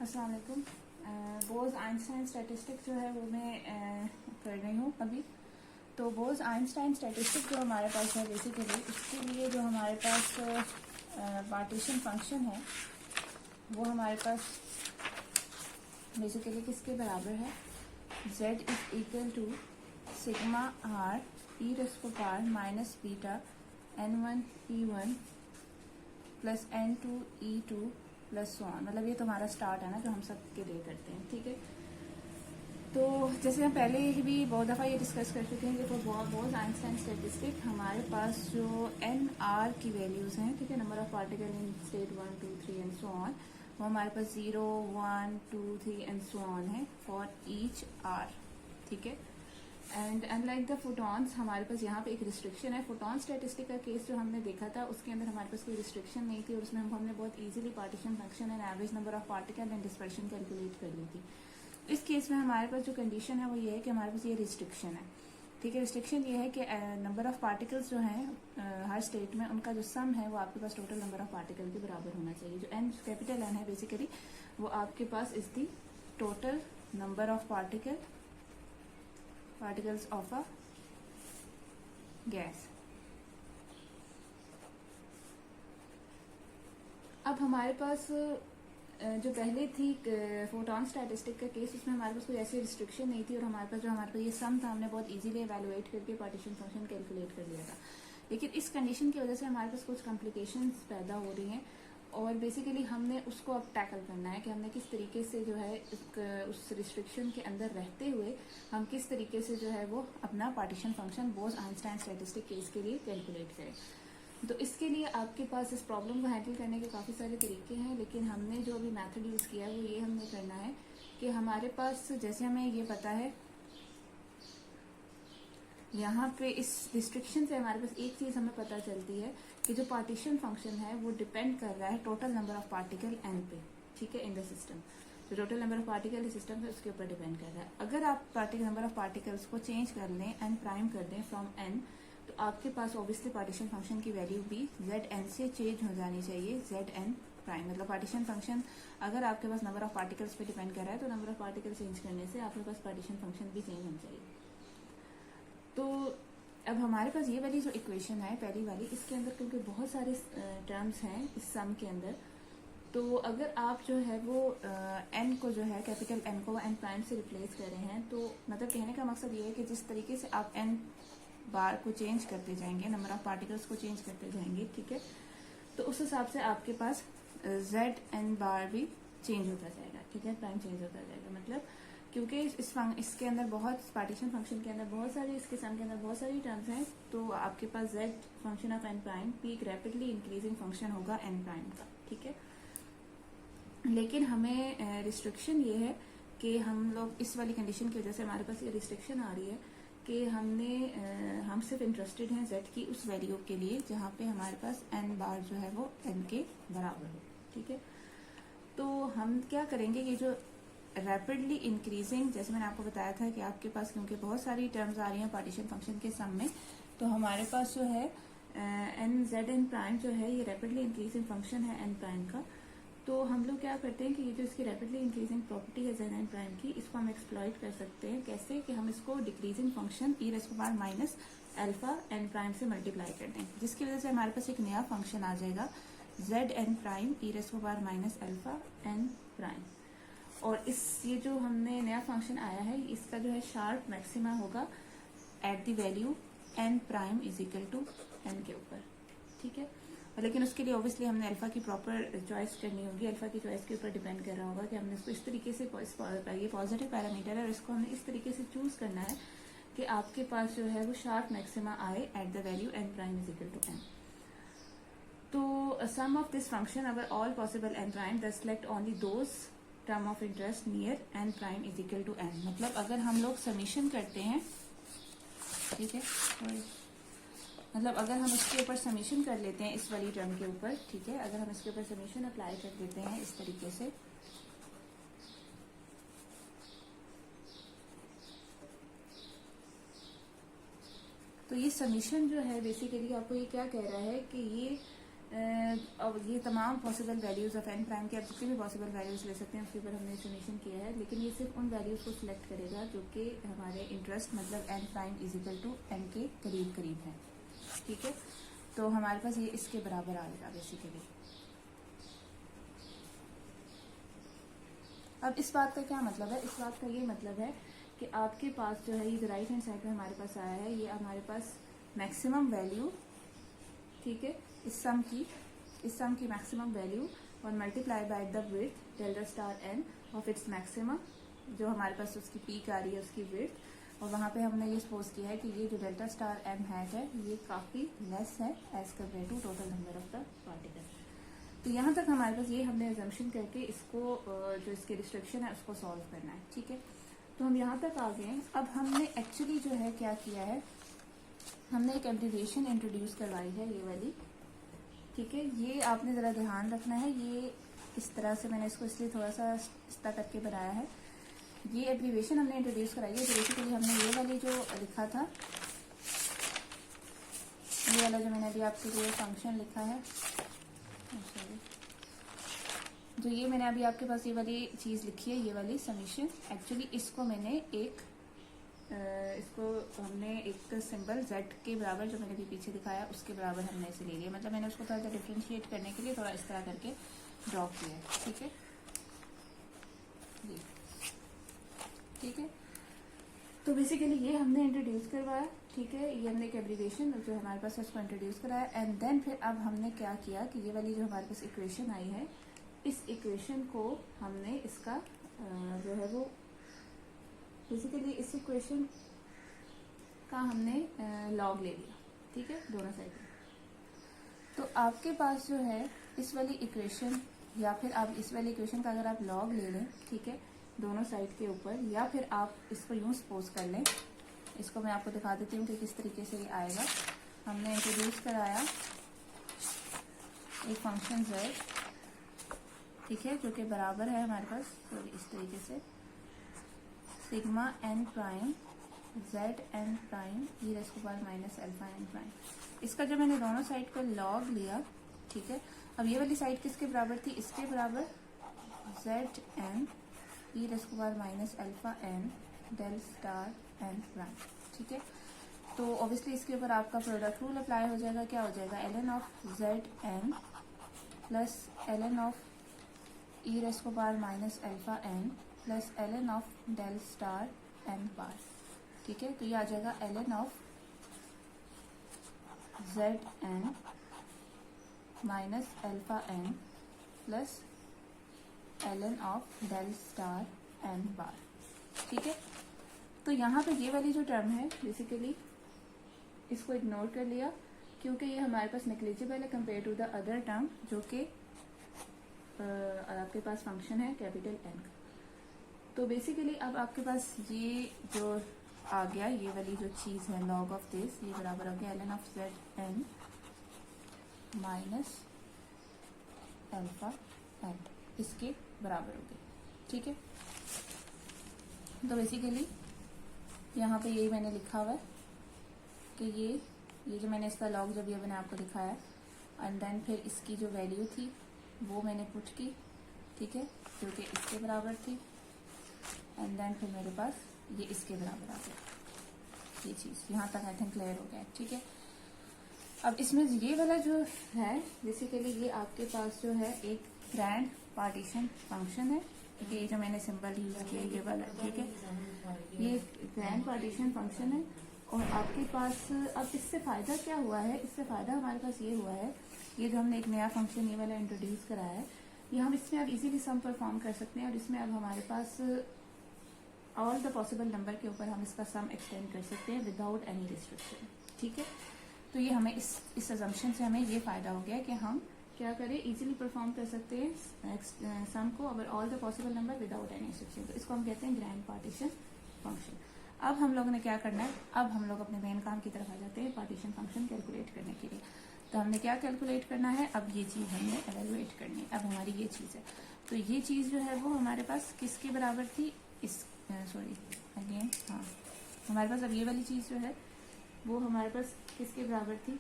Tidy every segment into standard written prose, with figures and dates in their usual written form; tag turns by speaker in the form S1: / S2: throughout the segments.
S1: अस्सलाम वालेकुम। बोज Einstein statistic जो है वो मैं कर रही हूँ अभी। तो बोज आइंस्टाइन स्टैटिस्टिक जो हमारे पास है बेसिकली उसके लिए जो हमारे पास पार्टीशन फंक्शन है वो हमारे पास बेसिकली किसके बराबर है, z is equal to sigma r e raise to power minus beta n1 e1 plus n2 e2 plus so on. मतलब ये तो हमारा स्टार्ट है ना जो हम सब के लिए करते हैं, ठीक है। तो जैसे हम पहले भी बहुत दफ़ा ये डिस्कस कर चुके हैं कि तो बोज आइंस्टाइन स्टैटिस्टिक हमारे पास जो एन आर की वैल्यूज़ हैं, ठीक है, number of particle in state 1 2 3 and so on, वो हमारे पास 0 1 2 3 एंड सो ऑन है फॉर ईच आर, ठीक है। एंड अनलाइक द फोटॉन्स हमारे पास यहाँ पे एक रिस्ट्रिक्शन है। फोटॉन स्टैटिस्टिक का केस जो हमने देखा था उसके अंदर हमारे पास कोई रिस्ट्रिक्शन नहीं थी और उसमें हमने बहुत easily partition function and average number of particle and dispersion calculate कर ली थी। इस केस में हमारे पास जो कंडीशन है वो ये है कि हमारे पास ये रिस्ट्रिक्शन है, ठीक है। रिस्ट्रिक्शन ये है कि नंबर ऑफ पार्टिकल्स जो हैं हर स्टेट में उनका जो सम है वो आपके पास टोटल नंबर ऑफ पार्टिकल के बराबर होना चाहिए। जो एन कैपिटल एन है बेसिकली वो आपके पास is the total number of particles of a gas। अब हमारे पास जो पहले थी फोटॉन स्टैटिस्टिक का केस उसमें हमारे पास कोई ऐसी रिस्ट्रिक्शन नहीं थी और हमारे पास ये सम था हमने बहुत इजीली एवेलुएट करके पार्टीशन फंक्शन कैलकुलेट कर लिया था। लेकिन इस कंडीशन की वजह से हमारे पास कुछ कॉम्प्लिकेशंस पैदा हो रही हैं और बेसिकली हमने उसको अब टैकल करना है कि हमने किस तरीके से जो है उस रिस्ट्रिक्शन के अंदर रहते हुए हम किस तरीके से जो है वो अपना पार्टीशन फंक्शन बोज आइंस्टाइन स्टैटिस्टिक केस के लिए कैलकुलेट करें। तो इसके लिए आपके पास इस प्रॉब्लम को हैंडल करने के काफ़ी सारे तरीके हैं, लेकिन हमने जो अभी मेथड यूज़ किया है वो ये हमने करना है कि हमारे पास जैसे हमें ये पता है यहाँ पे इस रिस्ट्रिक्शन से हमारे पास एक चीज़ हमें पता चलती है कि जो पार्टीशन फंक्शन है वो डिपेंड कर रहा है total number of particle n पे, ठीक है, इन द सिस्टम। जो total number of particle system है उसके ऊपर डिपेंड कर रहा है। अगर आप नंबर ऑफ पार्टिकल्स को चेंज कर लें, एन प्राइम कर दें फ्रॉम एन, तो आपके पास ऑब्वियसली पार्टीशन फंक्शन की वैल्यू भी जेड एन से चेंज हो जानी चाहिए, जेड एन प्राइम। मतलब पार्टीशन फंक्शन अगर आपके पास नंबर ऑफ पार्टिकल्स पे डिपेंड कर रहा है तो नंबर ऑफ पार्टिकल चेंज करने से आपके पास पार्टीशन फंक्शन भी चेंज होना चाहिए। तो अब हमारे पास ये वाली जो इक्वेशन है पहली वाली, इसके अंदर क्योंकि बहुत सारे टर्म्स हैं इस सम के अंदर, तो अगर आप जो है वो एन को जो है कैपिटल एन को एन प्राइम से रिप्लेस कर रहे हैं, तो मतलब कहने का मकसद ये है कि जिस तरीके से आप एन बार को चेंज करते जाएंगे, नंबर ऑफ पार्टिकल्स को चेंज करते जाएंगे, ठीक है, तो उस हिसाब से आपके पास जेड एन बार भी चेंज होता जाएगा, ठीक है, प्राइम चेंज होता जाएगा। मतलब क्योंकि इसके अंदर बहुत पार्टीशन फंक्शन के अंदर बहुत सारी, इसके सम के अंदर बहुत सारी टर्म्स हैं, तो आपके पास Z function of N prime भी एक रैपिडली इंक्रीजिंग फंक्शन होगा एन प्राइम का, ठीक है। लेकिन हमें रिस्ट्रिक्शन ये है कि हम लोग इस वाली कंडीशन की वजह से हमारे पास ये रिस्ट्रिक्शन आ रही है कि हम सिर्फ इंटरेस्टेड हैं जेड की उस वैल्यू के लिए जहाँ पे हमारे पास एन बार जो है वो एन के बराबर हो, ठीक है। तो हम क्या करेंगे, ये जो रैपिडली इंक्रीजिंग, जैसे मैंने आपको बताया था कि आपके पास क्योंकि बहुत सारी टर्म्स आ रही हैं पार्टीशन फंक्शन के सम में, तो हमारे पास जो है एन जेड एन प्राइम जो है ये रैपिडली इंक्रीजिंग फंक्शन है एन प्राइम का। तो हम लोग क्या करते हैं कि ये जो इसकी रैपिडली इंक्रीजिंग प्रॉपर्टी है जेड एन प्राइम की, इसको हम एक्सप्लॉइट कर सकते हैं। कैसे कि हम इसको decreasing function e raise to power minus alpha n prime से मल्टीप्लाई कर दें, जिसकी वजह से हमारे पास एक नया फंक्शन आ जाएगा z n prime e raise to power minus alpha n prime. और ये जो हमने नया फंक्शन आया है इसका जो है शार्प मैक्सिमा होगा at the value n prime is equal to n के ऊपर, ठीक है। लेकिन उसके लिए ऑब्वियसली हमने अल्फा की प्रॉपर चॉइस करनी होगी। अल्फा की चॉइस के ऊपर डिपेंड कर रहा होगा कि हमने इसको इस तरीके से, ये पॉजिटिव पैरामीटर है और इसको हमने इस तरीके से चूज करना है कि आपके पास जो है वो शार्प मैक्सिमा आए at the value n prime is equal to n. तो सम ऑफ दिस फंक्शन अगर all possible n prime the select only those term of interest near n prime is equal to n. मतलब अगर हम लोग summation करते हैं, ठीक है, मतलब अगर हम इसके ऊपर समीशन कर लेते हैं इस वाली टर्म के ऊपर, ठीक है, अगर हम इसके ऊपर समीशन अप्लाई कर देते हैं इस तरीके से, तो ये समीशन जो है बेसिकली आपको ये क्या कह रहा है कि ये अब ये तमाम possible values of N prime के आप जितने भी पॉसिबल वैल्यूज़ ले सकते हैं उसके ऊपर हमने समेशन किया है, लेकिन ये सिर्फ उन वैल्यूज़ को सिलेक्ट करेगा जो कि हमारे इंटरेस्ट मतलब n prime is equal to n के करीब करीब है। ठीक है, तो हमारे पास ये इसके बराबर आएगा बेसिकली। अब इस बात का क्या मतलब है, इस बात का ये मतलब है कि आपके पास जो है ये जो राइट हैंड साइड में हमारे पास आया है, ये हमारे पास मैक्सिमम वैल्यू, ठीक है, इस सम की मैक्सिमम वैल्यू और multiply by the width delta star n of its maximum, जो हमारे पास उसकी पीक आ रही है उसकी विड्थ, और वहाँ पे हमने ये सपोज किया है कि ये जो डेल्टा स्टार एम है ये काफ़ी लेस है as compare to total number of the particle. तो यहाँ तक हमारे पास ये हमने एजम्पशन करके इसको जो इसके रिस्ट्रिक्शन है उसको सॉल्व करना है। ठीक है, तो हम यहाँ तक आ गए। अब हमने एक्चुअली जो है क्या किया है, हमने एक एब्रिविएशन इंट्रोड्यूस करवाई है ये वाली। ठीक है, ये आपने ज़रा ध्यान रखना है, ये इस तरह से मैंने इसको इसलिए थोड़ा सा इस तरह करके बनाया है। ये एब्रिविएशन हमने इंट्रोड्यूस कराई है, तो बेसिकली हमने ये वाली जो लिखा था, ये वाला जो मैंने अभी आपके लिए फंक्शन लिखा है, जो ये मैंने अभी आपके पास ये वाली चीज़ लिखी है, ये वाली समीशन, एक्चुअली इसको मैंने इसको हमने एक सिंबल z के बराबर जो मैंने अभी पीछे दिखाया उसके बराबर हमने इसे ले लिया, मतलब मैंने उसको थोड़ा सा डिफ्रेंशिएट करने के लिए थोड़ा इस तरह करके ड्रॉ किया है। ठीक है, ठीक है, तो बेसिकली ये हमने इंट्रोड्यूस करवाया। ठीक है, ये हमने एक एब्रिविएशन जो हमारे पास है उसको इंट्रोड्यूस कराया, एंड देन फिर अब हमने क्या किया कि ये वाली जो हमारे पास इक्वेशन आई है, इस इक्वेशन को हमने इसका जो है वो बेसिकली इस इक्वेशन का हमने लॉग ले लिया। ठीक है, दोनों साइड में। तो आपके पास जो है इस वाली इक्वेशन, या फिर आप इस वाली इक्वेशन का अगर आप लॉग ले लें, ठीक है, दोनों साइड के ऊपर, या फिर आप इसको यूं सपोज कर लें, इसको मैं आपको दिखा देती हूँ कि किस तरीके से ये आएगा। हमने इंट्रोड्यूस कराया एक फंक्शन z, ठीक है, जो कि बराबर है हमारे पास तो इस तरीके से sigma n prime z n prime e raise to power minus alpha n prime. इसका जब मैंने दोनों साइड पर लॉग लिया, ठीक है, अब ये वाली साइड किसके बराबर थी, इसके बराबर z n e raise to power minus alpha n del star n prime. ठीक है, तो ऑब्वियसली इसके ऊपर आपका प्रोडक्ट रूल अप्लाई हो जाएगा। क्या हो जाएगा, L of Z N plus L of E raise to power minus alpha N plus L of del star N bar. ठीक है, तो ये आ जाएगा L of Z N minus alpha N plus L of del star N bar. ठीक है, तो यहाँ पे ये वाली जो टर्म है बेसिकली इसको इग्नोर कर लिया, क्योंकि ये हमारे पास नेग्लिजिबल है compare to the other term जो कि आपके पास फंक्शन है कैपिटल एन का। तो बेसिकली अब आपके पास ये जो आ गया, ये वाली जो चीज़ है लॉग ऑफ दिस, ये बराबर हो गया l of Z N minus alpha n, इसके बराबर हो गई। ठीक है, तो बेसिकली यहाँ पे यही मैंने लिखा हुआ है कि ये जो मैंने इसका लॉग जब ये मैंने आपको दिखाया, एंड देन फिर इसकी जो वैल्यू थी वो मैंने पुट की, ठीक है, जो कि इसके बराबर थी, एंड देन फिर मेरे पास ये इसके बराबर आ गया। ये चीज़ यहाँ तक आई थिंक क्लियर हो गया। ठीक है, अब इसमें ये वाला जो है बेसिकली ये आपके पास जो है एक ग्रैंड पार्टीशन फंक्शन है, ये जो मैंने सिंबल यूज किया ये वाला। ठीक है, ये ग्रैंड पार्टीशन फंक्शन है, और आपके पास अब इससे फ़ायदा क्या हुआ है, इससे फ़ायदा हमारे पास ये हुआ है, ये जो हमने एक नया फंक्शन ये वाला इंट्रोड्यूस कराया है, ये हम इसमें अब इजीली सम परफॉर्म कर सकते हैं, और इसमें अब हमारे पास ऑल द पॉसिबल नंबर के ऊपर हम इसका सम एक्सटेंड कर सकते हैं विदाउट एनी रिस्ट्रिक्शन। ठीक है, तो ये हमें इस अजम्पशन से हमें ये फ़ायदा हो गया कि हम क्या करें, इजीली परफॉर्म कर सकते हैं सम को over all the possible number without any restriction. तो इसको हम कहते हैं ग्रैंड पार्टीशन फंक्शन। अब हम लोगों ने क्या करना है, अब हम लोग अपने मेन काम की तरफ आ जाते हैं पार्टीशन फंक्शन कैलकुलेट करने के लिए। तो हमने क्या कैलकुलेट करना है, अब ये चीज़ हमने एवेलुएट करनी है। अब हमारी ये चीज़ है, तो ये चीज़ जो है वो हमारे पास किसके बराबर थी, इस सॉरी अगेन, हाँ, हमारे पास अब ये वाली चीज़ जो है वो हमारे पास किसके बराबर थी,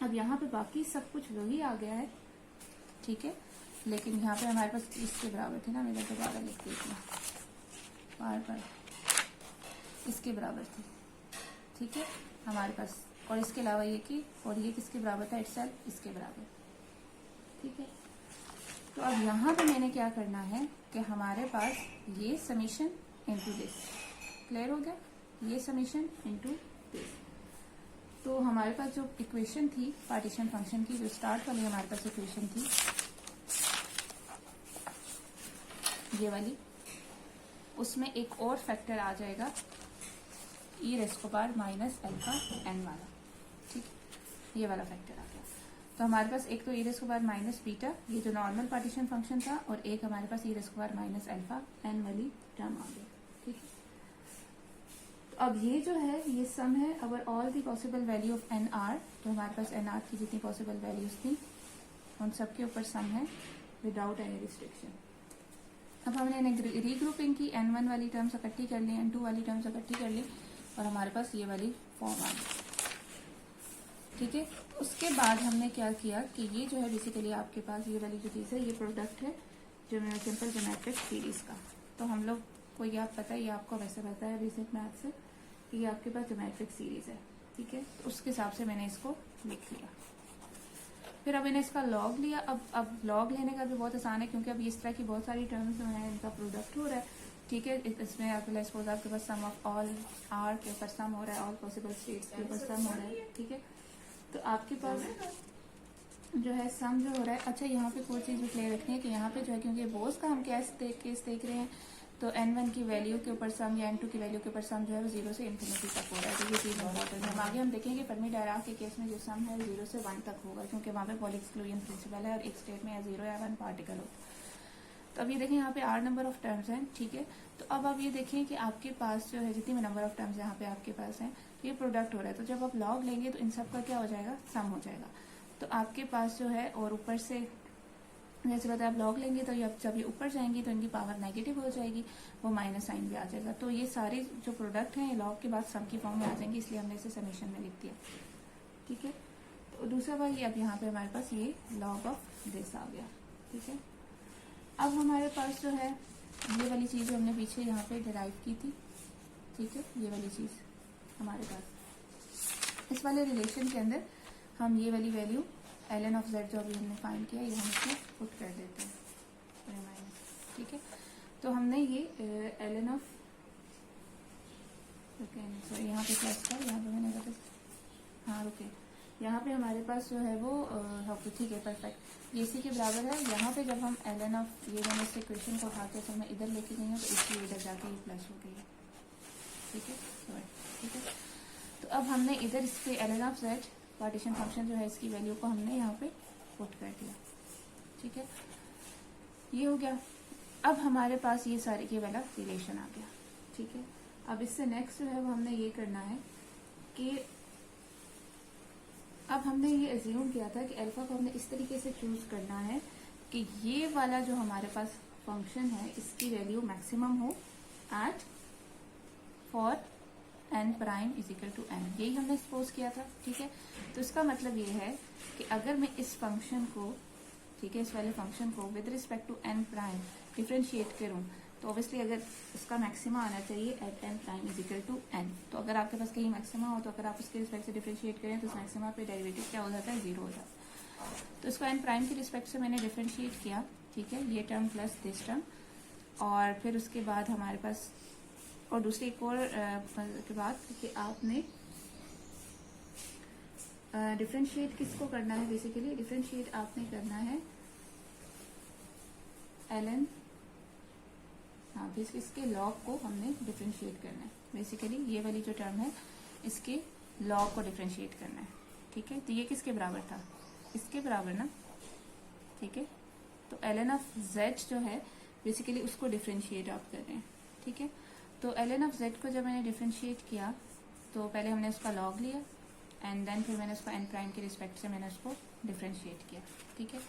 S1: अब यहाँ पे बाकी सब कुछ वही आ गया है, ठीक है, लेकिन यहाँ पे हमारे पास इसके बराबर थी ना, मेरा दोबारा लिख देती हूँ, बार इसके बराबर थी, ठीक है हमारे पास, और इसके अलावा ये कि, और ये किसके बराबर था, इटसेल्फ इसके बराबर, ठीक है। तो अब यहाँ पे मैंने क्या करना है कि हमारे पास ये समीशन इनटू दिस, क्लियर हो गया, ये समीशन इनटू दिस। तो हमारे पास जो इक्वेशन थी पार्टीशन फंक्शन की, जो स्टार्ट वाली हमारे पास इक्वेशन थी ये वाली, उसमें एक और फैक्टर आ जाएगा e raise to power minus alpha n वाला, ठीक, ये वाला फैक्टर आ गया। तो हमारे पास एक तो e raise to power minus beta, ये जो नॉर्मल पार्टीशन फंक्शन था, और एक हमारे पास e raise to power minus alpha n वाली टर्म आ गया, ठीक है। तो अब ये जो है ये सम है over all the possible value of n r, तो हमारे पास एन आर की जितनी पॉसिबल वैल्यूज थी उन सबके ऊपर सम है विदाउट एनी रिस्ट्रिक्शन। अब हमने रीग्रुपिंग की, n1 वाली टर्म्स इकट्ठी कर ली, n2 वाली टर्म्स इकट्ठी कर ली, और हमारे पास ये वाली फॉर्म आ गई, ठीक है। उसके बाद हमने क्या किया कि ये जो है बेसिकली आपके पास ये वाली जो चीज़ है ये प्रोडक्ट है जो सिंपल ज्योमेट्रिक सीरीज का। तो हम लोग को ये आप पता है, ये आपको वैसे पता है बेसिक मैथ से कि ये आपके पास ज्योमेट्रिक सीरीज है, ठीक है। तो उसके हिसाब से मैंने इसको लिख लिया। फिर अब मैंने इसका लॉग लिया। अब लॉग लेने का भी बहुत आसान है, क्योंकि अब इस तरह की बहुत सारी टर्म्स जो है इनका प्रोडक्ट हो रहा है, ठीक है। इसमें आपके सपोज आपके पास सम ऑफ ऑल आर के ऊपर सम हो रहा है, ऑल पॉसिबल स्टेट्स के ऊपर सम हो रहा है, ठीक है। तो आपके पास जो है सम जो हो रहा है, अच्छा यहाँ पे कोई चीज़ भी क्लियर रखनी है कि यहाँ पे जो है क्योंकि बोस का हम केस देख रहे हैं, तो n1 की वैल्यू के ऊपर सम या n2 की वैल्यू के ऊपर सम जो है वो 0 से इन्फिनिटी तक हो रहा है। तो ये चीज़ इम्पोर्टेंट है। हम आगे हम देखेंगे फर्मी डायराक के केस में जो सम है वो 0 से 1 तक होगा, क्योंकि वहाँ पे पॉली एक्सक्लूजन प्रिंसिपल है और एक स्टेट में या 0 या 1 पार्टिकल हो। तो अब ये देखें यहाँ पे r नंबर ऑफ टर्म्स हैं, ठीक है। तो अब आप ये देखें कि आपके पास जो है जितनी भी नंबर ऑफ टर्म्स यहाँ पे आपके पास हैं, तो ये प्रोडक्ट हो रहा है। तो जब आप लॉग लेंगे तो इन सब का क्या हो जाएगा, सम हो जाएगा। तो आपके पास जो है, और ऊपर से जैसे बताया आप लॉग लेंगे तो जब ये ऊपर जाएंगी तो इनकी पावर नेगेटिव हो जाएगी, वो माइनस साइन भी आ जाएगा। तो ये सारे जो प्रोडक्ट हैं ये लॉग के बाद सम की फॉर्म में आ जाएंगे, इसलिए हमने इसे समेशन में लिख दिया, ठीक है। तो दूसरा बार ये अब यहाँ पे हमारे पास ये लॉग ऑफ दिस आ गया, ठीक है। अब हमारे पास जो है ये वाली चीज़ जो हमने पीछे यहाँ पे डिराइव की थी, ठीक है, ये वाली चीज़ हमारे पास इस वाले रिलेशन के अंदर हम ये वाली वैल्यू ln ऑफ z जो अभी हमने फाइंड किया ये हम इसमें पुट कर देते हैं माइनस, ठीक है। तो हमने ये ln ऑफ, सॉरी यहाँ पे प्लस था, यहाँ पे मैंने बता, हाँ रुके, यहाँ पे हमारे पास जो है वो ठीक है परफेक्ट, ये इसी के बराबर है। यहाँ पे जब हम ln ऑफ, ये मैंने इस इक्वेशन को उठा के तो मैं इधर लेके गई हूँ, तो इसकी इधर जाके ये प्लस हो गई है, ठीक है, ठीक है। तो अब हमने इधर इसके ln of z partition function जो है इसकी वैल्यू को हमने यहाँ पे पुट कर दिया, ठीक है, ये हो गया। अब हमारे पास ये सारे ये वाला रिलेशन आ गया, ठीक है। अब इससे नेक्स्ट जो है वो हमने ये करना है कि अब हमने ये एज्यूम किया था कि अल्फा को हमने इस तरीके से चूज करना है कि ये वाला जो हमारे पास फंक्शन है इसकी वैल्यू मैक्सिमम हो at for n prime is equal to n, यही हमने सपोज किया था, ठीक है। तो इसका मतलब ये है कि अगर मैं इस फंक्शन को, ठीक है, इस वाले फंक्शन को with respect to n prime differentiate करूं, तो ऑब्वियसली अगर इसका मैक्सिमा आना चाहिए at n prime is equal to n। तो अगर आपके पास कहीं मैक्सिमा हो तो अगर आप उसके रिस्पेक्ट से डिफरेंशिएट करें तो उस मैक्सिमा पे डेरिवेटिव क्या हो जाता है, 0 हो जाता है। तो इसको n प्राइम के रिस्पेक्ट से मैंने डिफरेंशिएट किया, ठीक है, ये टर्म प्लस दिस टर्म, और फिर उसके बाद हमारे पास और दूसरी एक और के बाद कि आपने डिफरेंशिएट किसको करना है, बेसिकली डिफरेंशिएट आपने करना है ln, हाँ इसके लॉग को हमने डिफरेंशिएट करना है, बेसिकली ये वाली जो टर्म है इसके लॉग को डिफरेंशिएट करना है, ठीक है। तो ये किसके बराबर था, इसके बराबर ना, ठीक है। तो ln ऑफ z जो है बेसिकली उसको डिफरेंशिएट आप कर रहे हैं, ठीक है। तो ln ऑफ z को जब मैंने डिफरेंशिएट किया तो पहले हमने उसका लॉग लिया एंड देन फिर मैंने उसको n प्राइम के रिस्पेक्ट से मैंने उसको डिफरेंशिएट किया, ठीक है।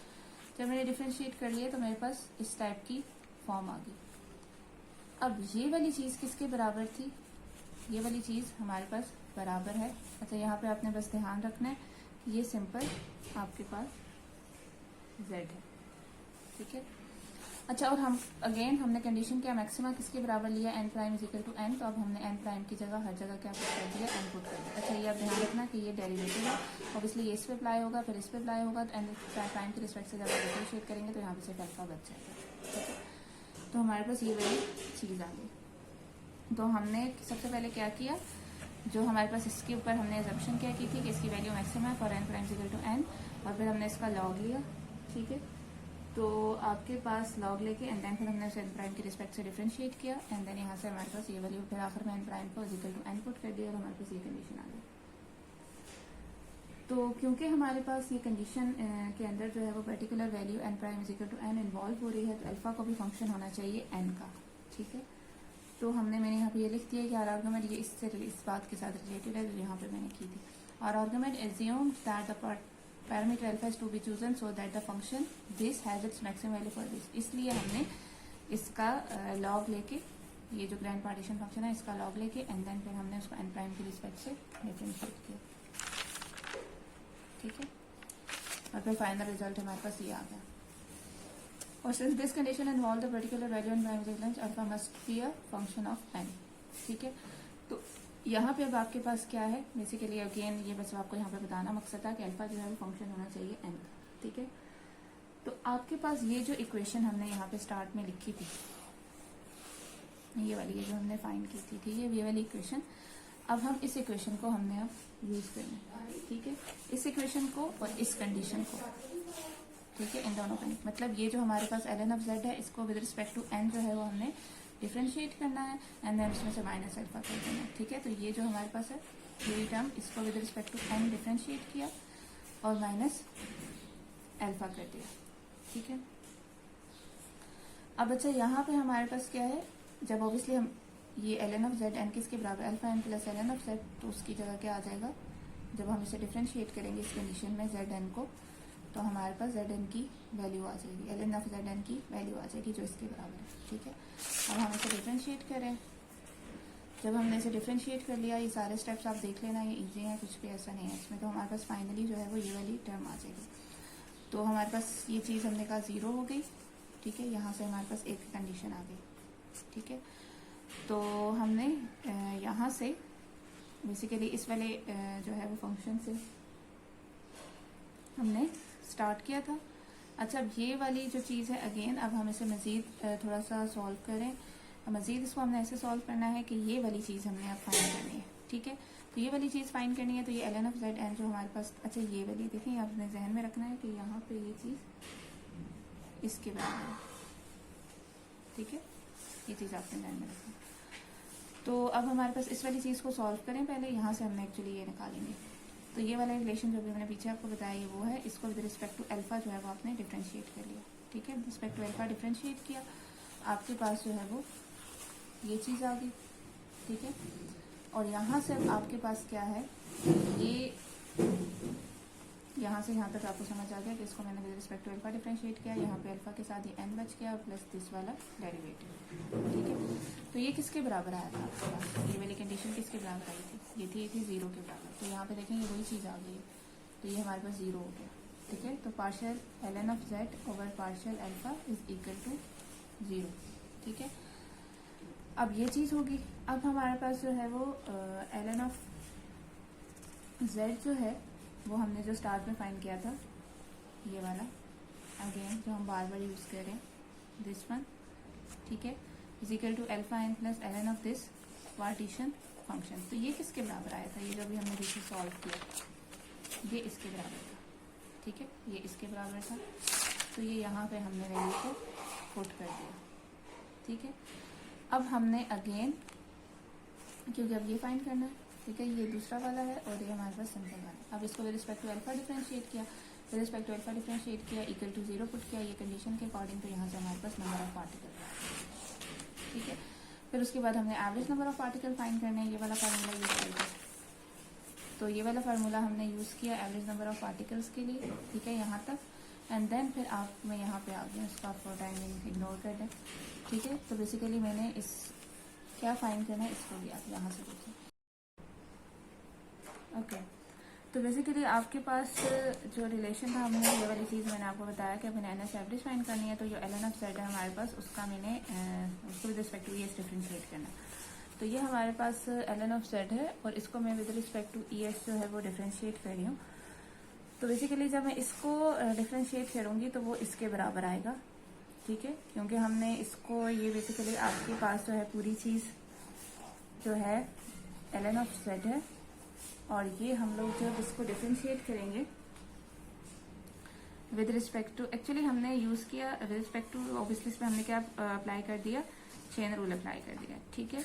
S1: जब मैंने डिफरेंशिएट कर लिया तो मेरे पास इस टाइप की फॉर्म आ गई। अब ये वाली चीज़ किसके बराबर थी, ये वाली चीज़ हमारे पास बराबर है, अच्छा यहाँ पे आपने बस ध्यान रखना है ये सिंपल आपके पास z है, ठीक है। अच्छा, और हम अगेन हमने कंडीशन क्या, मैक्सिमा किसके बराबर लिया, n prime is equal to n, तो अब हमने n प्राइम की जगह हर जगह क्या पुट कर दिया, n पुट कर दिया। अच्छा, ये आप ध्यान रखना कि ये डेरिवेटिव है, ऑब्वियसली ये इस पे अप्लाई होगा, फिर इस पे अप्लाई होगा, तो n प्राइम के रिस्पेक्ट से जब आप डिफरेंशिएट करेंगे तो यहाँ पे सिर्फ अल्फा बच जाएगा, ठीक है। तो हमारे पास ये वाली चीज़ आ गई। तो हमने सबसे पहले क्या किया, जो हमारे पास इसके ऊपर हमने एजम्पशन क्या की थी कि इसकी वैल्यू मैक्सिमम है for n prime is equal to n, और फिर हमने इसका लॉग लिया, ठीक है। तो आपके पास लॉग लेके एंड देन फिर हमने उसे n प्राइम के रिस्पेक्ट से डिफरेंशिएट किया, एंड देन यहाँ से हमारे पास ये वैल्यू, फिर आखिर में n प्राइम को इक्वल टू n पुट कर दिया, और हमारे पास ये कंडीशन आ गई। तो क्योंकि हमारे पास ये कंडीशन के अंदर जो है वो particular value n prime is equal to n involve हो रही है, तो अल्फा को भी फंक्शन होना चाहिए n का, ठीक है। तो मैंने यहाँ पे ये लिख दिया कि आर आर्गुमेंट, ये इस बात के साथ रिलेटेड है जो यहाँ पे मैंने की थी। Our argument assumes that the parameter alpha is to be chosen so that the function this has its maximum value for this. इसलिए हमने इसका लॉग लेके, ये जो ग्रैंड पार्टीशन फंक्शन है इसका लॉग लेके एंड देन फिर हमने उसको n प्राइम के रिस्पेक्ट से डिफरेंशिएट किया, ठीक है। और फिर फाइनल रिजल्ट हमारे पास ये आ गया। और since this condition involve the particular value and prime alpha must be a function of n, ठीक है। तो यहाँ पे अब आपके पास क्या है, बेसिकली अगेन ये बस आपको यहाँ पे बताना मकसद था कि अल्फा जो है वो फंक्शन होना चाहिए n का, ठीक है। तो आपके पास ये जो इक्वेशन हमने यहाँ पे स्टार्ट में लिखी थी, ये वाली, ये जो हमने फाइंड की थी ये वाली इक्वेशन, अब हम इस इक्वेशन को हमने अब यूज करना है, ठीक है। इस इक्वेशन को और इस कंडीशन को, ठीक है, इन दोनों का, मतलब ये जो हमारे पास ln ऑफ z है इसको विद रिस्पेक्ट टू n जो है वो हमने डिफरेंशिएट करना है, एंड देन उसमें से माइनस अल्फा कर देना है, ठीक है। तो ये जो हमारे पास है ये टर्म, इसको with respect to n differentiate किया और माइनस अल्फा कर दिया, ठीक है। अब अच्छा, यहाँ पे हमारे पास क्या है, जब ऑब्वियसली हम ये ln ऑफ z n किसके बराबर, alpha n plus ln of z, तो उसकी जगह क्या आ जाएगा, जब हम इसे डिफरेंशिएट करेंगे इस कंडीशन में z n को, तो हमारे पास z n की वैल्यू आ जाएगी, ln ऑफ z n की वैल्यू आ जाएगी जो इसके बराबर है, ठीक है। अब हम इसे डिफरेंशिएट करें, जब हमने इसे डिफरेंशिएट कर लिया, ये सारे स्टेप्स आप देख लेना, ये इजी है, कुछ भी ऐसा नहीं है इसमें, तो हमारे पास फाइनली जो है वो ये वाली टर्म आ जाएगी। तो हमारे पास ये चीज़ हमने कहा 0 हो गई, ठीक है। यहाँ से हमारे पास एक कंडीशन आ गई, ठीक है। तो हमने यहाँ से बेसिकली इस वाले जो है वो फंक्शन से हमने स्टार्ट किया था। अच्छा, अब ये वाली जो चीज़ है अगेन, अब हम इसे मज़ीद थोड़ा सा सॉल्व करें, मज़ीद इसको हमने ऐसे सॉल्व करना है कि ये वाली चीज़ हमने अब फाइंड करनी है, ठीक है। तो ये वाली चीज़ फाइंड करनी है, तो ये ln ऑफ z n जो हमारे पास, अच्छा ये वाली देखिए, आपने जहन में रखना है कि यहाँ पे ये चीज़ इसके बराबर है, ठीक है, ये चीज़ आपने ध्यान में रखना। तो अब हमारे पास इस वाली चीज़ को सॉल्व करें पहले, यहाँ से हमने एक्चुअली ये निकालेंगे। तो ये वाला रिलेशन जो भी मैंने पीछे आपको बताया ये वो है, इसको विद रिस्पेक्ट टू अल्फा जो है वो आपने डिफरेंशिएट कर लिया, ठीक है। रिस्पेक्ट टू अल्फा डिफरेंशिएट किया, आपके पास जो है वो ये चीज़ आ गई, ठीक है। और यहाँ से अब आपके पास क्या है, ये यहाँ से यहाँ तक आपको समझ आ गया कि इसको मैंने with respect to alpha differentiate किया, यहाँ पे अल्फा के साथ ये n बच गया प्लस दिस वाला डेरिवेटिव, ठीक है। तो ये किसके बराबर आया था आपके पास, ये वाली कंडीशन किसके बराबर आई थी, ये थी 0 के बराबर। तो यहाँ पे देखेंगे वही चीज़ आ गई है, तो ये हमारे पास 0 हो गया, ठीक है। तो partial ln of z over partial alpha is equal to 0, ठीक है। अब ये चीज़ होगी। अब हमारे पास जो है वो ln ऑफ z जो है वो हमने जो स्टार्ट में फाइंड किया था, ये वाला अगेन जो हम बार बार यूज़ करें, दिस वन, ठीक है, is equal to alpha n plus ln of this partition function. तो ये किसके बराबर आया था, ये जो भी हमने दूसरी सॉल्व किया, ये इसके बराबर था, ठीक है, ये इसके बराबर था। तो ये यहाँ पे हमने वैल्यू को पुट कर दिया, ठीक है। अब हमने अगेन, क्योंकि अब ये फाइंड करना है, ठीक है, ये दूसरा वाला है और ये हमारे पास सिंपल वाला है। अब इसको with respect to alpha differentiate किया, with respect to alpha differentiate किया, इक्वल टू 0 पुट किया, ये कंडीशन के अकॉर्डिंग, तो यहाँ से हमारे पास नंबर ऑफ पार्टिकल, ठीक है। फिर उसके बाद हमने average number of particle find करने हैं, ये वाला फार्मूला यूज़ किया। तो ये वाला फार्मूला हमने यूज़ किया एवरेज नंबर ऑफ पार्टिकल्स के लिए, ठीक है, यहाँ तक। एंड देन फिर मैं यहाँ पे आ गई, उसको आप टाइम इग्नोर कर दें, ठीक है। तो बेसिकली मैंने इस क्या फाइंड करना है इसको भी आप यहाँ से देखिए, ओके। तो बेसिकली आपके पास जो रिलेशन था, हमने ये वाली चीज़ मैंने आपको बताया कि मैंने एन एस एवरेज फाइंड करनी है, तो जो एल एन ऑफ जेड है हमारे पास, उसका मैंने उसको with respect to e s differentiate करना। तो ये हमारे पास एल एन ऑफ जेड है और इसको मैं with respect to e s जो है वो डिफ्रेंशिएट कर रही हूँ। तो बेसिकली जब मैं इसको डिफ्रेंशिएट करूँगी तो वो इसके बराबर आएगा, ठीक है, क्योंकि हमने इसको, ये बेसिकली आपके पास जो है पूरी चीज़ जो है एल एन ऑफ जेड है, और ये हम लोग जब इसको डिफ्रेंशिएट करेंगे विद रिस्पेक्ट टू, एक्चुअली हमने यूज़ किया विद रिस्पेक्ट टू, ऑब्वियसली इसमें हमने क्या अप्लाई कर दिया, चेन रूल अप्लाई कर दिया, ठीक है।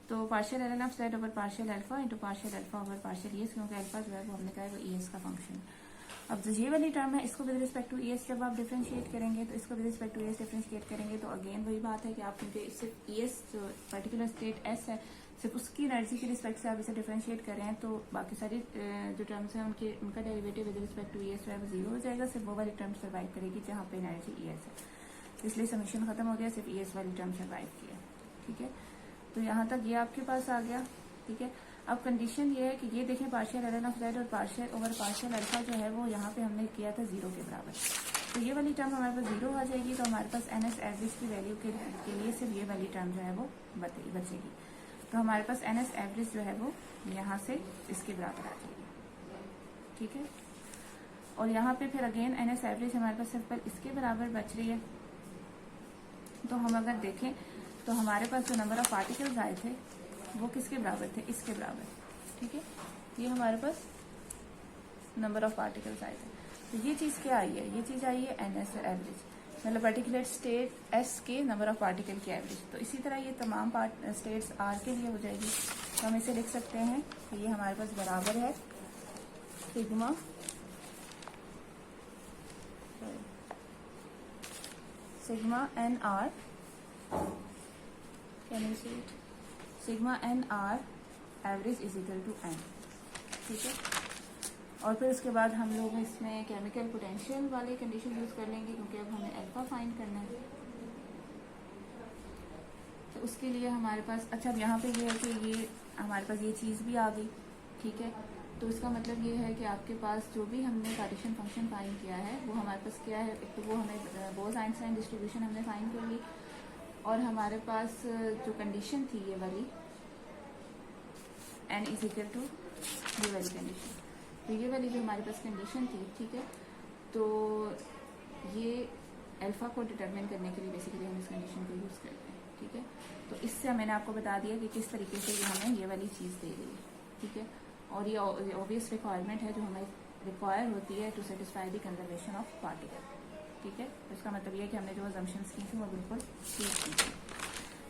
S1: तो partial l n of z over partial alpha into partial alpha over partial E s, क्योंकि अल्फा जो है वो हमने कहा है वो ई एस का फंक्शन। अब जो ये वाली टर्म है, इसको with respect to e S जब आप डिफ्रेंशिएट करेंगे, तो इसको with respect to e s differentiate करेंगे, तो अगेन वही बात है कि आप क्योंकि सिर्फ ई एस जो पर्टिकुलर स्टेट एस है, सिर्फ उसकी एनर्जी के रिस्पेक्ट से आप इसे डिफरेंशिएट कर रहे हैं, तो बाकी सारी जो टर्म्स हैं उनका derivative with respect to e s जो है वो जीरो हो जाएगा, सिर्फ वो वाली टर्म सर्वाइव करेगी जहाँ पे एनर्जी ई एस है। इसलिए समीशन खत्म हो गया, सिर्फ ई एस वाली टर्म सर्वाइव किया, ठीक है। तो यहाँ तक ये आपके पास आ गया, ठीक है। अब कंडीशन ये है कि ये देखें partial l n of z और पार्शियल ओवर पार्शियल अल्फा जो है वो यहाँ पे हमने किया था जीरो के बराबर, तो ये वाली टर्म हमारे पास जीरो आ जाएगी, तो हमारे पास एन एस एवरेज की वैल्यू के लिए सिर्फ ये वाली टर्म जो है वो बचेगी। तो हमारे पास एन एस एवरेज जो है वो यहाँ से इसके बराबर आ जाएगी, ठीक है। और यहाँ पे फिर अगेन एन एस एवरेज हमारे पास सिर्फ इसके बराबर बच रही है। तो हम अगर देखें तो हमारे पास जो नंबर ऑफ पार्टिकल्स आए थे वो किसके बराबर थे, इसके बराबर, ठीक है। ये हमारे पास नंबर ऑफ पार्टिकल्स आए थे, तो ये चीज़ क्या आई है, ये चीज़ आई है एन एस एवरेज, मतलब पर्टिकुलर स्टेट एस के नंबर ऑफ पार्टिकल की एवरेज। तो इसी तरह ये तमाम स्टेट्स आर के लिए हो जाएगी, तो हम इसे लिख सकते हैं कि ये हमारे पास बराबर है sigma n r, can you see it, sigma n r average is equal to n, ठीक है। और फिर उसके बाद हम लोग इसमें केमिकल पोटेंशियल वाली कंडीशन यूज कर लेंगे, क्योंकि अब हमें अल्फा फाइंड करना है। तो उसके लिए हमारे पास, अच्छा अब यहाँ पे ये है कि ये हमारे पास ये चीज़ भी आ गई, ठीक है। तो इसका मतलब ये है कि आपके पास जो भी हमने पार्टीशन फंक्शन फाइंड किया है वो हमारे पास क्या है, एक तो वो हमें बोस-आइंस्टाइन डिस्ट्रीब्यूशन हमने फाइंड कर ली, और हमारे पास जो कंडीशन थी ये वाली एन इज इक्वल टू ये वाली कंडीशन, तो ये वाली जो हमारे पास कंडीशन थी, ठीक है। तो ये अल्फा को डिटरमिन करने के लिए बेसिकली हम इस कंडीशन को यूज़ करते हैं, ठीक है। तो इससे मैंने आपको बता दिया कि किस तरीके से ये हमें ये वाली चीज़ दे रही है, ठीक है। और ये ऑब्वियस रिक्वायरमेंट है जो हमें रिक्वायर होती है to satisfy the conservation of particle, ठीक है। तो इसका मतलब ये है कि हमने जो अजम्पशंस की थी वो बिल्कुल ठीक की थी।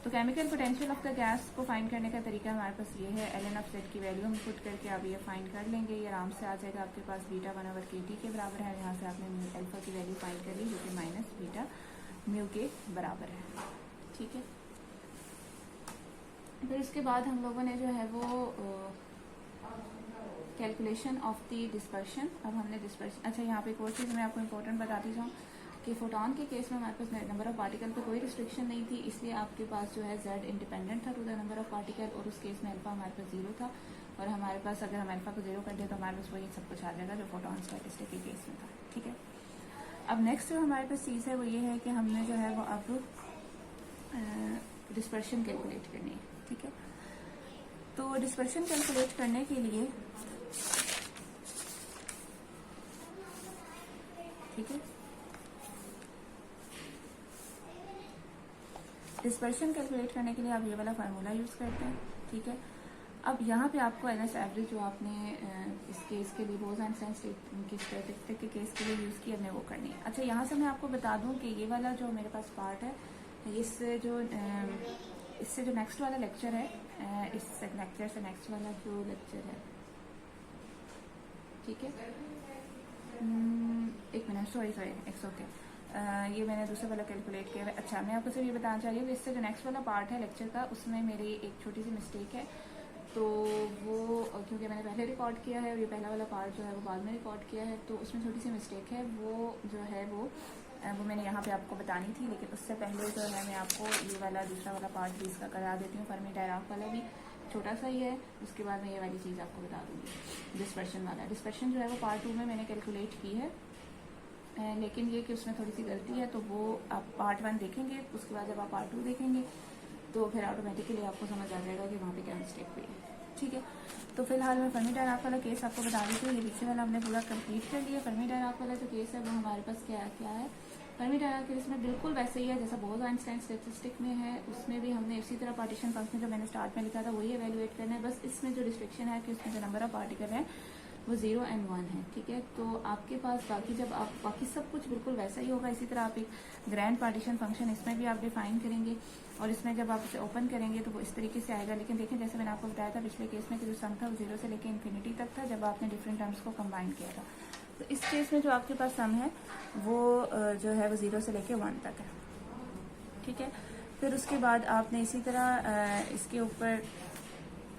S1: तो chemical potential of the gas को फाइंड करने का तरीका हमारे पास ये है, एल एन ऑफ जेड की वैल्यू हम पुट करके आप ये फाइंड कर लेंगे, ये आराम से आ जाएगा आपके पास, बीटा 1/kT के बराबर है, यहाँ से आपने अल्फा की वैल्यू फाइंड कर ली जो कि माइनस बीटा म्यू के बराबर है, ठीक है। फिर इसके बाद हम लोगों ने जो है वो कैलकुलेशन ऑफ द डिस्पर्शन, अब हमने डिस्पर्शन, अच्छा यहाँ पे एक और चीज़ मैं आपको इम्पोर्टेंट बताती जाऊँ कि फोटोन के केस में हमारे पास नंबर ऑफ पार्टिकल पे कोई रिस्ट्रिक्शन नहीं थी, इसलिए आपके पास जो है जेड इंडिपेंडेंट था to the number of particle, और उस केस में अल्फा हमारे पास जीरो था, और हमारे पास अगर हम अल्फा को जीरो कर दें तो हमारे पास वही सब कुछ आ जाएगा जो फोटोन स्टैटिस्टिक के केस में था, ठीक है। अब नेक्स्ट जो हमारे पास चीज़ है वो ये है कि हमने जो है वो अब डिस्पर्शन कैलकुलेट करनी है, ठीक है। तो डिस्पर्शन कैलकुलेट करने के लिए, ठीक है, डिस्पर्शन कैलकुलेट करने के लिए आप ये वाला फार्मूला यूज़ करते हैं, ठीक है। अब यहाँ पे आपको एन एस एवरेज जो आपने इस केस के लिए बोस-आइंस्टाइन स्टैटिस्टिक के केस के लिए यूज़ की, हमने वो करनी है। अच्छा यहाँ से मैं आपको बता दूँ कि ये वाला जो मेरे पास पार्ट है, इससे जो नेक्स्ट वाला लेक्चर है, इस लेक्चर से नेक्स्ट वाला जो लेक्चर है, ठीक है, एक मिनट, सॉरी इट्स ओके, ये मैंने दूसरा वाला कैलकुलेट किया है। अच्छा मैं आपको सिर्फ ये बताना चाह रही हूँ कि इससे जो नेक्स्ट वाला पार्ट है लेक्चर का, उसमें मेरी एक छोटी सी मिस्टेक है, तो वो क्योंकि मैंने पहले रिकॉर्ड किया है और ये पहला वाला पार्ट जो है वो बाद में रिकॉर्ड किया है, तो उसमें छोटी सी मिस्टेक है, वो जो है वो मैंने यहाँ पे आपको बतानी थी, लेकिन उससे पहले जो है मैं आपको ये वाला दूसरा वाला पार्ट भी इसका करा देती हूँ, फर्मी डायराफ वाला भी, छोटा सा ही है, उसके बाद मैं ये वाली चीज़ आपको बता दूँगी। डिस्पर्शन वाला, डिस्पर्शन जो है वो पार्ट 2 में मैंने कैलकुलेट की है, लेकिन ये कि उसमें थोड़ी सी गलती है, तो वो आप पार्ट 1 देखेंगे, उसके बाद जब आप पार्ट 2 देखेंगे तो फिर ऑटोमेटिकली आपको समझ आ जाएगा कि वहाँ पे क्या मिस्टेक हुई है। ठीक है, तो फिलहाल मैं फर्मी डायराक वाला केस आपको बता देती हूँ। ये पीछे वाला हमने पूरा कंप्लीट कर लिया। फर्मी डायराक वाला जो केस है वो हमारे पास क्या है, फर्मी डायराक केस में बिल्कुल वैसे ही है जैसा बोस-आइंस्टाइन स्टैटिस्टिक में है, उसमें भी हमने इसी तरह पार्टीशन फंक्शन जो मैंने स्टार्ट में लिखा था वही एवेल्युएट करना है। बस इसमें जो रिस्ट्रिक्शन है कि उसमें जो नंबर ऑफ पार्टिकल है वो 0 and 1 है। ठीक है, तो आपके पास बाकी जब आप बाकी सब कुछ बिल्कुल वैसा ही होगा। इसी तरह आप एक ग्रैंड पार्टीशन फंक्शन इसमें भी आप डिफाइन करेंगे और इसमें जब आप इसे ओपन करेंगे तो वो इस तरीके से आएगा। लेकिन देखें, जैसे मैंने आपको बताया था पिछले केस में कि जो सम था वो 0 से लेकर इन्फिनिटी तक था जब आपने डिफरेंट टर्म्स को कंबाइन किया था। तो इस केस में जो आपके पास सम है वो जो है वो 0 से लेकर 1 तक है। ठीक है, फिर उसके बाद आपने इसी तरह इसके ऊपर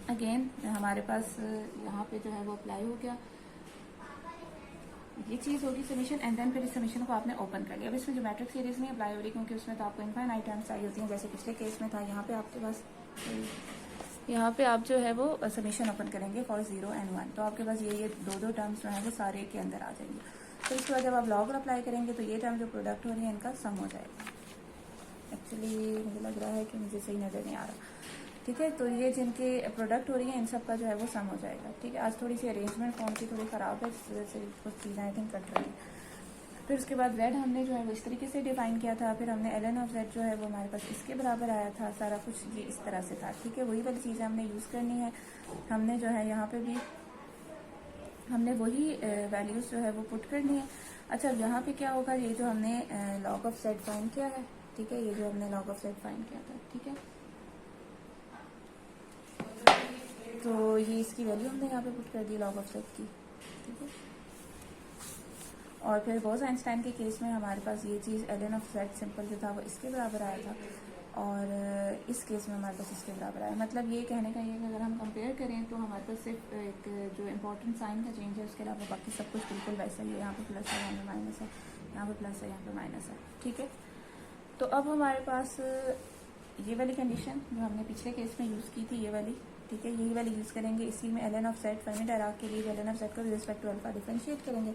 S1: अगेन हमारे पास यहाँ पे जो है वो अप्लाई हो गया, ये चीज़ होगी समीशन, एंड देन फिर इस समीशन को आपने ओपन कर लिया। अब इसमें ज्योमेट्रिक सीरीज नहीं अप्लाई हो रही क्योंकि उसमें तो आपको इनफाइनाइट टर्म्स चाहिए होती हैं जैसे पिछले केस में था। यहाँ पे आपके पास यहाँ पे आप जो है वो समीशन ओपन करेंगे फॉर 0 and 1, तो आपके पास ये दो टर्म्स जो है वो सारे के अंदर आ जाएंगे। फिर उसके बाद जब आप लॉग अप्लाई करेंगे तो ये टर्म जो प्रोडक्ट हो रही है इनका सम हो जाएगा। एक्चुअली मुझे लग रहा है कि मुझे सही नज़र नहीं आ रहा। ठीक है, तो ये जिनके प्रोडक्ट हो रही है इन सब का जो है वो सम हो जाएगा। ठीक है, आज थोड़ी सी अरेंजमेंट फॉर्म की थोड़ी ख़राब है, इस वजह से कुछ चीज़ें आई थिंक कट रही हैं। फिर उसके बाद z हमने जो है वो इस तरीके से डिफाइन किया था। फिर हमने ln ऑफ z जो है वो हमारे पास इसके बराबर आया था। सारा कुछ ये इस तरह से था। ठीक है, वही वाली चीज़ें हमने यूज़ करनी है। हमने जो है यहाँ पे भी हमने वही वैल्यूज़ जो है वो पुट करनी है। अच्छा, यहाँ पे क्या होगा, ये जो हमने log ऑफ z फाइंड किया है, ठीक है, ये जो हमने log ऑफ z फाइंड किया था, ठीक है, तो ये इसकी वैल्यू हमने यहाँ पे पुट कर दी log ऑफ z की। ठीक है, और फिर बोस-आइंस्टाइन के केस में हमारे पास ये चीज़ ln ऑफ z सिंपल जो था वो इसके बराबर आया था, और इस केस में हमारे पास इसके बराबर आया। मतलब ये कहने का ये कि अगर हम कंपेयर करें तो हमारे पास सिर्फ एक जो इम्पोर्टेंट साइन का चेंज है, उसके अलावा बाकी सब कुछ बिल्कुल वैसा ही है। यहाँ पे प्लस है, यहाँ पे माइनस है, यहाँ पे प्लस है, यहाँ पे माइनस है। ठीक है, तो अब हमारे पास ये वाली कंडीशन जो हमने पिछले केस में यूज़ की थी, ये वाली, ठीक है, यही वाली यूज़ करेंगे। इसी में ln of z Fermi Dirac के लिए ln ऑफ z को with respect to alpha differentiate करेंगे,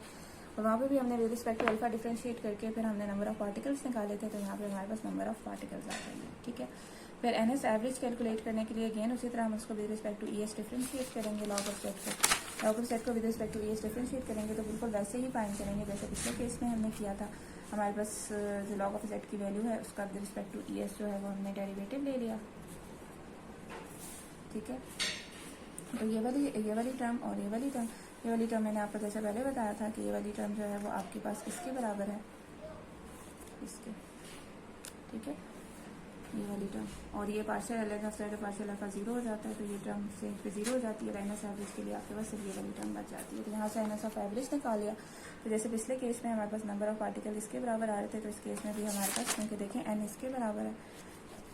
S1: और वहाँ पे भी हमने with respect to alpha differentiate करके फिर हमने नंबर ऑफ पार्टिकल्स निकाले थे, तो यहाँ पे हमारे पास नंबर ऑफ पार्टिकल्स आ जाएंगे। ठीक है, फिर एनएस एवरेज कैलकुलेट करने के लिए अगेन उसी तरह हम उसको with respect to e s differentiate करेंगे। लॉग ऑफ z को with respect to e s differentiate करेंगे तो बिल्कुल वैसे ही फाइंड करेंगे जैसे पिछले केस में हमने किया था। हमारे पास जो लॉग ऑफ z की वैल्यू है उसका विद रिस्पेक्ट टू ईएस जो है वो हमने डेरिवेटिव ले लिया। ठीक है, तो ये वाली टर्म और ये वाली टर्म मैंने आपको जैसे पहले बताया था कि ये वाली टर्म जो है वो आपके पास इसके बराबर है, इसके। ठीक है, ये वाली टर्म, और ये partial ln of z partial alpha 0 हो जाता है, तो ये टर्म से 0 हो जाती है। एनएस एवरेज के लिए आपके पास सिर्फ ये वाली टर्म बच जाती है। तो यहाँ से एनएस ऑफ एवरेज निकाल लिया। तो जैसे पिछले केस में हमारे पास नंबर ऑफ पार्टिकल इसके बराबर आ रहे थे, तो इस केस में भी हमारे पास, क्योंकि देखें एन इसके बराबर है,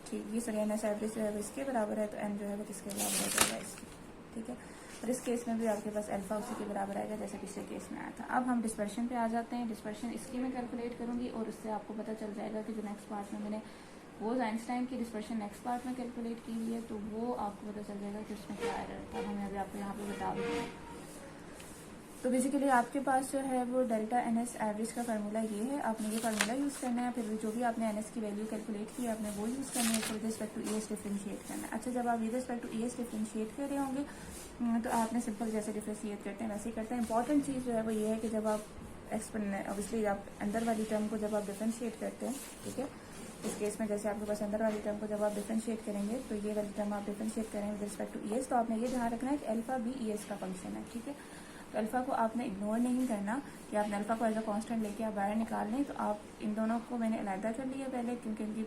S1: ठीक, ये सॉरी एनएस एवरेज जो है वो इसके बराबर है, तो एन जो है वो किसके बराबर हो जाएगा, इसके। ठीक है, और इस केस में भी आपके पास अल्फा उसी के बराबर आएगा जैसे पिछले केस में आया था। अब हम डिस्पर्शन पे आ जाते हैं। डिस्पर्शन इसकी मैं कैलकुलेट करूंगी और उससे आपको पता चल जाएगा कि जो नेक्स्ट पार्ट में मैंने बोस-आइंस्टाइन की डिस्पर्शन नेक्स्ट पार्ट में कैलकुलेट की हुई है, तो वो आपको पता चल जाएगा कि उसमें क्या एरर था। हमें अभी आपको यहाँ पे बता दूँगी। तो बेसिकली आपके पास जो है वो डेल्टा एन एस एवरेज का फार्मूला ये है, आपने ये फार्मूला यूज़ करना है। फिर जो भी आपने एन एस की वैल्यू कैलकुलेट की आपने वो यूज़ करनी है, with respect to e s differentiate करना है। अच्छा, जब आप with respect to e s differentiate कर रहे होंगे तो आपने सिंपल जैसे डिफ्रेंशिएट करते हैं वैसे ही करते हैं। इंपॉर्टेंट चीज़ जो है वो ये है कि जब आप ऑब्वियसली आप अंदर वाली टर्म को जब आप डिफ्रेंशिएट करते हैं, ठीक है, इस केस में जैसे आपके पास अंदर वाली टर्म को जब आप डिफ्रेंशिएट करेंगे तो ये वाली टर्म आप डिफ्रेंशिएट करेंगे with respect to e s, तो आपने ये ध्यान रखना है कि अल्फा भी ई एस का फंक्शन है। ठीक है, तो अल्फा को आपने इग्नोर नहीं करना कि आपने अल्फा को एज अ कांस्टेंट लेके आप बाहर निकाल लें। तो आप इन दोनों को मैंने अलहदा कर लिया पहले, क्योंकि इनकी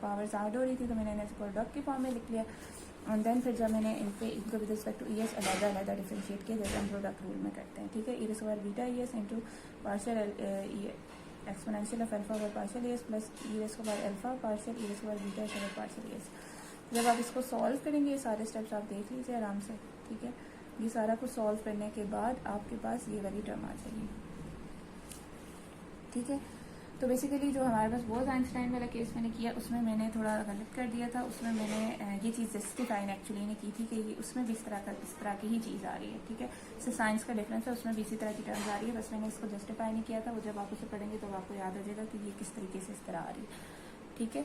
S1: पावर ज़्यादा हो रही थी, तो मैंने इन्हें प्रोडक्ट के फॉर्म में लिख लिया। और देन फिर जब मैंने इनको with respect to e s अलहदा डिफरेंशिएट किया जैसे हम प्रोडक्ट रूल में करते हैं। ठीक है, E square beta E S into partial exponential of alpha और पार्शियल ई S plus E square alpha partial E square beta और पार्शियल ई एस। जब आप इसको सॉल्व करेंगे, ये सारे स्टेप्स आप देख लीजिए आराम से। ठीक है, ये सारा कुछ सॉल्व करने के बाद आपके पास ये वाली टर्म आ जाएगी। ठीक है, तो बेसिकली जो हमारे पास बोज आइंस्टाइन वाला केस मैंने किया उसमें मैंने थोड़ा गलत कर दिया था। उसमें मैंने ये चीज़ जस्टिफाई एक्चुअली ने की थी कि ये उसमें भी इस तरह की ही चीज़ आ रही है, ठीक है। इससे साइंस का डिफरेंस है, उसमें भी इसी तरह की टर्म्स आ रही है, बस मैंने इसको जस्टिफाई नहीं किया था। वो जब आप उसे पढ़ेंगे तो आपको याद हो जाएगा कि ये किस तरीके से इस तरह आ रही है, ठीक है।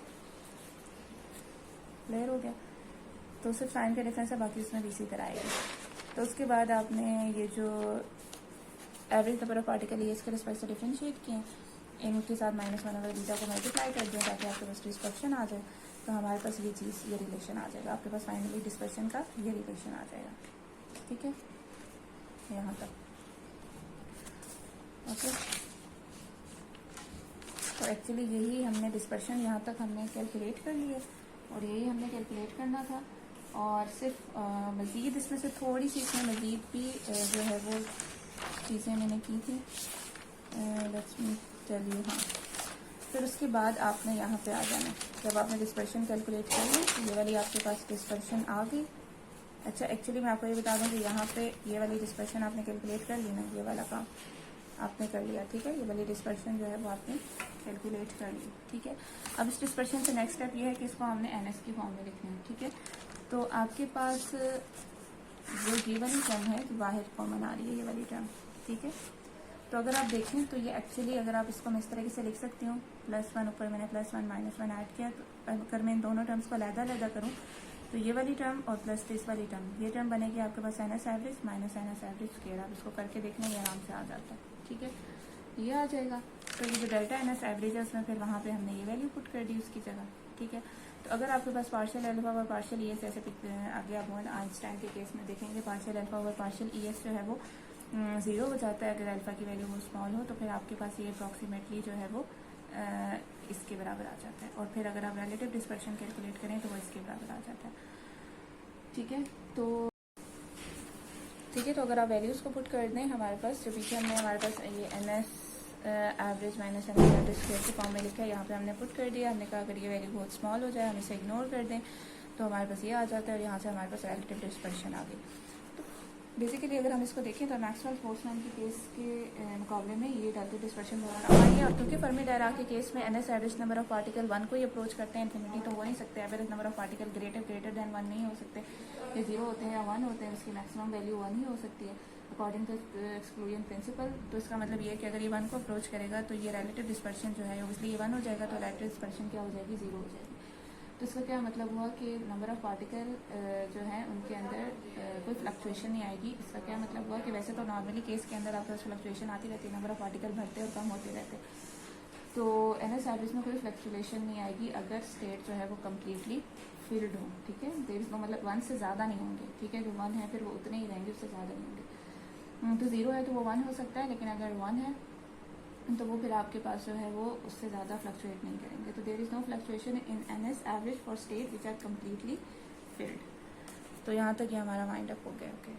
S1: क्लियर हो गया? तो सिर्फ साइन का डिफरेंस है, बाकी उसमें भी इसी तरह आएगी। तो उसके बाद आपने ये जो एवरेज नंबर ऑफ पार्टिकल ये इसके रिस्पेक्ट से डिफ्रेंशिएट किए, इन के साथ -1 ओवर बीटा को मल्टीप्लाई कर दिया ताकि आपके पास डिस्पर्शन आ जाए। तो हमारे पास ये चीज़, ये रिलेशन आ जाएगा, आपके पास फाइनली डिस्पर्शन का ये रिलेशन आ जाएगा, ठीक है, यहाँ तक। ओके, तो एक्चुअली यही हमने डिस्पर्शन यहाँ तक हमने कैलकुलेट कर लिया और यही हमने कैलकुलेट करना था। और सिर्फ मज़ीद इसमें से थोड़ी सी इसमें मज़ीद भी जो है वो चीज़ें मैंने की थी। Let's me tell you. हाँ, फिर उसके बाद आपने यहाँ पे आ जाना, जब आपने डिस्पर्शन कैलकुलेट कर ली तो ये वाली आपके पास डिस्पर्शन आ गई। अच्छा, एक्चुअली मैं आपको ये बता दूँ कि यहाँ पे ये वाली डिस्पर्शन आपने कैलकुलेट कर ली ना, ये वाला काम आपने कर लिया, ठीक है। ये वाली डिस्पर्शन जो है वो आपने कैलकुलेट कर ली, ठीक है। अब इस डिस्पर्शन से नेक्स्ट स्टेप ये है कि इसको हमने NS की फॉर्म में लिखना है, ठीक है। तो आपके पास जो ये वाली टर्म है जो बाहर कॉमन आ रही है, ये वाली टर्म, ठीक है। तो अगर आप देखें तो ये एक्चुअली, अगर आप इसको मैं इस तरीके से लिख सकती हूँ, +1 ऊपर मैंने +1 -1 ऐड किया। तो अगर मैं इन दोनों टर्म्स को अलग करूँ तो ये वाली टर्म और प्लस इस वाली टर्म, ये टर्म बनेगी आपके पास NS average -NS average square. आप इसको करके देखना, ये आराम से आ जाता है, ठीक है, ये आ जाएगा। तो ये जो डेल्टा NS एवरेज है उसमें फिर वहाँ पे हमने ये वैल्यू पुट कर दी उसकी जगह, ठीक है। तो अगर आपके पास पार्शियल अल्फा और पार्शियल ES, जैसे आगे आप आइंस्टाइन के केस में देखेंगे, पार्शियल अल्फा और पार्शियल ES जो है वो 0 हो जाता है अगर अल्फा की वैल्यू वो स्मॉल हो। तो फिर आपके पास ये अप्रॉक्सीमेटली जो है वो इसके बराबर आ जाता है। और फिर अगर आप रिलेटिव डिस्पर्शन कैलकुलेट करें तो वो इसके बराबर आ जाता है, ठीक है। तो अगर आप वैल्यूज़ को पुट कर दें, हमारे पास जो पीछे हमने हमारे पास ये NS average -NS average square के फॉर्म में लिखा है, यहाँ पे हमने पुट कर दिया। हमने कहा अगर ये वैल्यू बहुत स्मॉल हो जाए, हम इसे इग्नोर कर दें, तो हमारे पास ये आ जाता है और यहाँ से हमारे पास रिलेटिव डिस्पर्शन आ गई। तो बेसिकली अगर हम इसको देखें तो मैक्सवेल बोल्ट्जमैन के केस के मुकाबले में ये रिलेटिव डिस्पर्शन बहुत कम आई है। और क्योंकि फर्मी डायराक के केस में NS average number of particle 1 को ही अप्रोच करते हैं इन्फिनिटी, तो हो नहीं सकते। Average number of particle greater than 1 नहीं हो सकते, ये 0 होते हैं या 1 होते हैं, उसकी मैक्सिमम वैल्यू 1 ही हो सकती है अकॉर्डिंग टू एक्सक्लूजन प्रिंसिपल। तो इसका मतलब ये है कि अगर ये 1 को अप्रोच करेगा तो ये रिलेटिव डिस्पर्शन जो है ऑब्वियसली ये 1 हो जाएगा, तो रिलेटिव डिस्पर्शन क्या हो जाएगी, 0 हो जाएगी। तो इसका क्या मतलब हुआ कि नंबर ऑफ पार्टिकल जो है उनके अंदर कोई फ्लक्चुएशन नहीं आएगी। इसका क्या मतलब हुआ कि वैसे तो नॉर्मली केस के अंदर आपके पास फ्लक्चुएशन आती रहती है, नंबर ऑफ पार्टिकल बढ़ते और कम होते रहते, तो NS एवरेज में कोई फ्लक्चुएशन नहीं आएगी अगर स्टेट जो है वो कम्प्लीटली फिल्ड हो, ठीक है। देयर इज नो, मतलब 1 से ज़्यादा नहीं होंगे, ठीक है। जो 1 है फिर वो उतने ही रहेंगे, उससे ज़्यादा नहीं होंगे। तो 0 है तो वो 1 हो सकता है, लेकिन अगर 1 है तो वो फिर आपके पास जो है वो उससे ज़्यादा फ्लक्चुएट नहीं करेंगे। तो there is no fluctuation in NS average for state which are completely filled. तो यहाँ तक ये हमारा वाइंड अप हो गया, ओके।